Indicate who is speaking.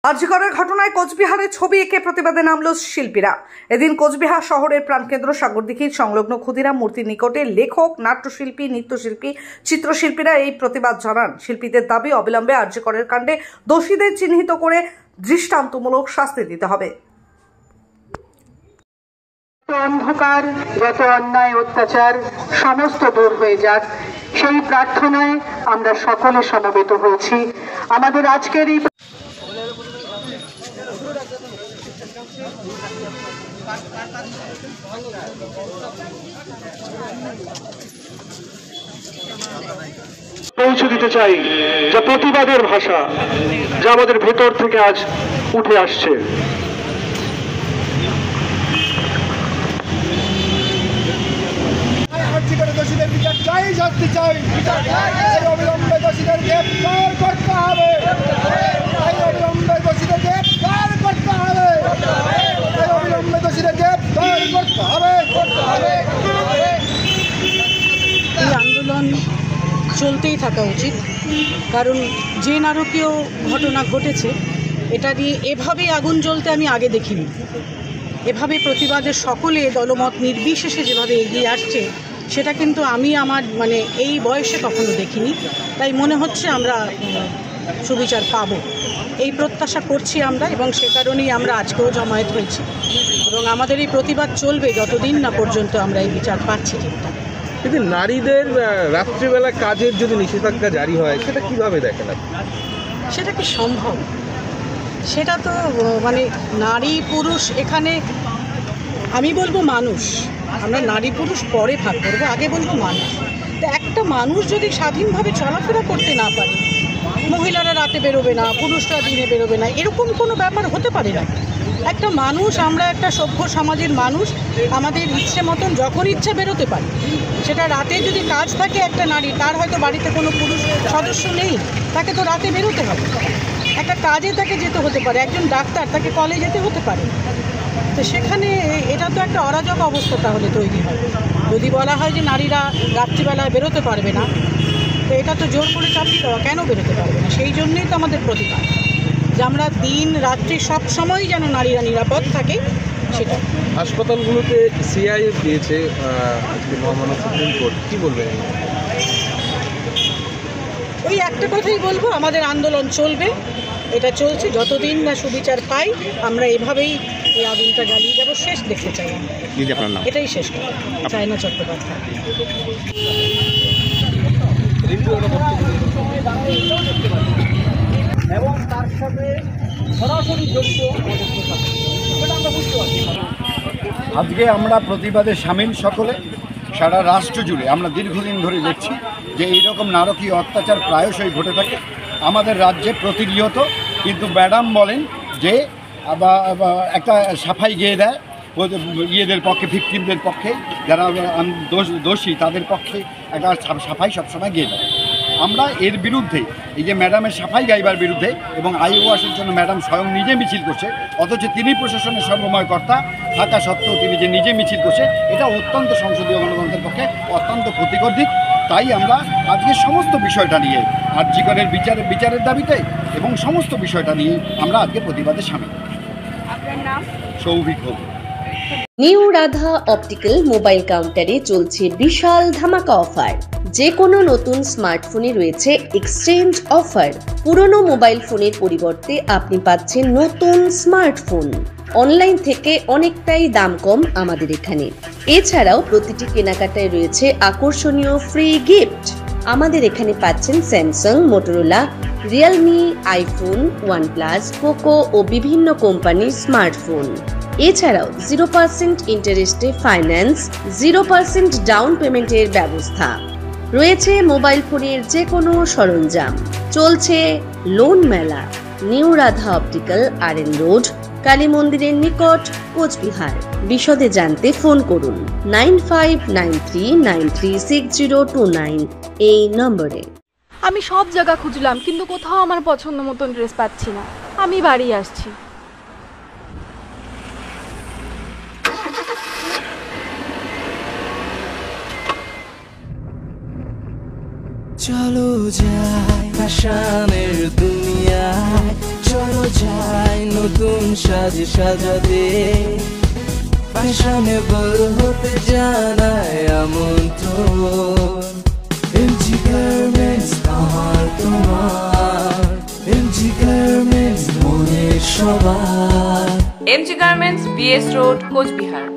Speaker 1: আরজিকরের ঘটনায় কোচবিহারে ছবি এঁকে প্রতিবাদে নামল শিল্পীরা। এদিন কোচবিহার শহরের প্রাণকেন্দ্র সাগরদিঘির সংলগ্ন ক্ষুদিরাম মূর্তির নিকটে লেখক, নাট্যশিল্পী, নৃত্যশিল্পী, চিত্রশিল্পীরা এই প্রতিবাদ জানান। শিল্পীদের দাবি, অবিলম্বে আরজিকরের কাণ্ডে দোষীদের চিহ্নিত করে দৃষ্টান্তমূলক শাস্তি দিতে হবে।
Speaker 2: অন্ধকার, যত অন্যায় অত্যাচার সমস্ত দূর হয়ে যাক, সেই প্রার্থনায় আমরা সকলে সমবেত হয়েছি। আমাদের আজকের এই
Speaker 3: পৌঁছে দিতে চাই যা প্রতিবাদের ভাষা, যা আমাদের ভেতর থেকে আজ উঠে আসছে।
Speaker 4: দোষীদের বিচার চাই, শাস্তি চাই, অবিলম্বে দোষীদের গ্রেফতার করতে হবে, অবিলম্বে দোষীদের গ্রেফতার করতে হবে, অবিলম্বে দোষীদের গ্রেফতার করতে হবে।
Speaker 5: এই আন্দোলন চলতেই থাকা উচিত, কারণ যে নারকীয় ঘটনা ঘটেছে এটা নিয়ে এভাবে আগুন জ্বলতে আমি আগে দেখিনি। এভাবে প্রতিবাদের সকলে দলমত নির্বিশেষে যেভাবে এগিয়ে আসছে সেটা কিন্তু আমি আমার এই বয়সে কখনো দেখিনি। তাই মনে হচ্ছে আমরা সুবিচার পাব, এই প্রত্যাশা করছি আমরা, এবং সে কারণেই আমরা আজকেও জমায়েত হয়েছি এবং আমাদের এই প্রতিবাদ চলবে যতদিন না পর্যন্ত আমরা এই বিচার পাচ্ছি ঠিকঠাক।
Speaker 6: কিন্তু নারীদের রাত্রিবেলা কাজের যদি নিষেধাজ্ঞা জারি হয় সেটা কিভাবে দেখেন আপনি?
Speaker 5: সেটা কি সম্ভব? সেটা তো নারী পুরুষ এখানে আমি বলবো মানুষ, আমরা নারী পুরুষ পরে ভাগ করবো, আগে বলবো মানুষ। তো একটা মানুষ যদি স্বাধীনভাবে চলাফেরা করতে না পারে, মহিলারা রাতে বেরোবে না, পুরুষরা দিনে বেরোবে না, এরকম কোনো ব্যাপার হতে পারে না। একটা মানুষ, আমরা একটা সভ্য সমাজের মানুষ, আমাদের ইচ্ছে মতন যখন ইচ্ছা বেরোতে পারি। সেটা রাতে যদি কাজ থাকে একটা নারী, তার হয়তো বাড়িতে কোনো পুরুষ সদস্য নেই, তাকে তো রাতে বেরোতে হবে। একটা কাজে তাকে যেতে হতে পারে, একজন ডাক্তার, তাকে কলেজে যেতে হতে পারে। তো সেখানে এটা তো একটা অরাজক অবস্থা তাহলে তৈরি হয় যদি বলা হয় যে নারীরা রাত্রিবেলায় বেরোতে পারবে না। তো এটা তো জোর করে চাপিয়ে দেওয়া, কেন বেরোতে পারবে না? সেই জন্যই তো আমাদের প্রতিবাদ, যে আমরা দিন রাত্রি সব সময় যেন নারীরা নিরাপদ থাকে সেটা।
Speaker 6: হাসপাতালগুলোতে সিআইএফ দিয়েছে আজকে মহামান্য সুপ্রিম কোর্ট, কী বলবেন?
Speaker 5: ওই একটা কথাই বলবো, আমাদের আন্দোলন চলবে, এটা চলছে যতদিন না সুবিচার পাই। আমরা এভাবেই এই আগুনটা জ্বালিয়ে যাবো, শেষ দেখতে চাই। এটাই শেষ কথা। চায়না চট্টোপাধ্যায়।
Speaker 4: এবং তার সাথে সরাসরি জড়িত আজকে আমরা প্রতিবাদে সামিল সকলে, সারা রাষ্ট্র জুড়ে আমরা দীর্ঘদিন ধরে দেখছি যে এইরকম নারকীয় অত্যাচার প্রায়শই ঘটে থাকে আমাদের রাজ্যে প্রতিনিয়ত। কিন্তু ম্যাডাম বলেন যে একটা সাফাই গেয়ে দেয় ইয়েদের পক্ষে, ভিকটিমদের পক্ষে, যারা দোষী তাদের পক্ষে একটা সাফাই সবসময় গেয়ে দেয়। আমরা এর বিরুদ্ধে, এই যে ম্যাডামের সাফাই গাইবার বিরুদ্ধে, এবং আইওয়াসের জন্য ম্যাডাম স্বয়ং নিজে মিছিল করছে, অথচ তিনি প্রশাসনের সর্বময় কর্তা থাকা সত্ত্বেও তিনি যে নিজে মিছিল করছে, এটা অত্যন্ত সংসদীয় গণতন্ত্রের পক্ষে অত্যন্ত ক্ষতিকর দিক। তাই আমরা আজকে সমস্ত বিষয়টা নিয়ে আরজিকরের বিচারের দাবিতে এবং সমস্ত বিষয়টা নিয়ে আমরা আজকে প্রতিবাদে সামিল।
Speaker 7: আপনার নাম?
Speaker 4: সৌভিক হোক।
Speaker 8: নিউ রাধা অপটিক্যাল মোবাইল কাউন্টারে চলছে বিশাল ধামাকা অফার। যে কোনো নতুন স্মার্টফোনে রয়েছে এক্সচেঞ্জ অফার। পুরনো মোবাইল ফোনের পরিবর্তে আপনি পাচ্ছেন নতুন স্মার্টফোন। অনলাইন থেকে অনেকটাই দাম কম আমাদের এখানে। এছাড়াও প্রতিটি কেনাকাটায় রয়েছে আকর্ষণীয় ফ্রি গিফট। আমাদের এখানে পাচ্ছেন Samsung, Motorola, Realme, iPhone, OnePlus, Poco ও বিভিন্ন কোম্পানির স্মার্টফোন। এছাড়াও 0% ইন্টারেস্টে ফাইন্যান্স, 0% ডাউন পেমেন্টের ব্যবস্থা রয়েছে। মোবাইল ফোনের যে কোনো সরঞ্জাম। চলছে লোন মেলা। New Radha optical, R road, Kali মন্দিরের নিকট, কোচবিহার। বিশদে জানতে ফোন করুন 9593936029 এই নম্বরে।
Speaker 7: আমি সব জায়গা খুঁজলাম, কিন্তু কোথাও আমার পছন্দ মতন ড্রেস পাচ্ছি না। আমি বাড়ি আসছি।
Speaker 9: চলো যাই ফ্যাশনের দুনিয়ায়, চলো যাই নতুন সাজে সাজাতে, ফ্যাশনেবল হতে জানায় আমন্ত্রণ। এমজি গার্মেন্টস আমার তোমার, এমজি গার্মেন্টস মনের সবার।
Speaker 10: MG garments, BS road, Cooch Behar.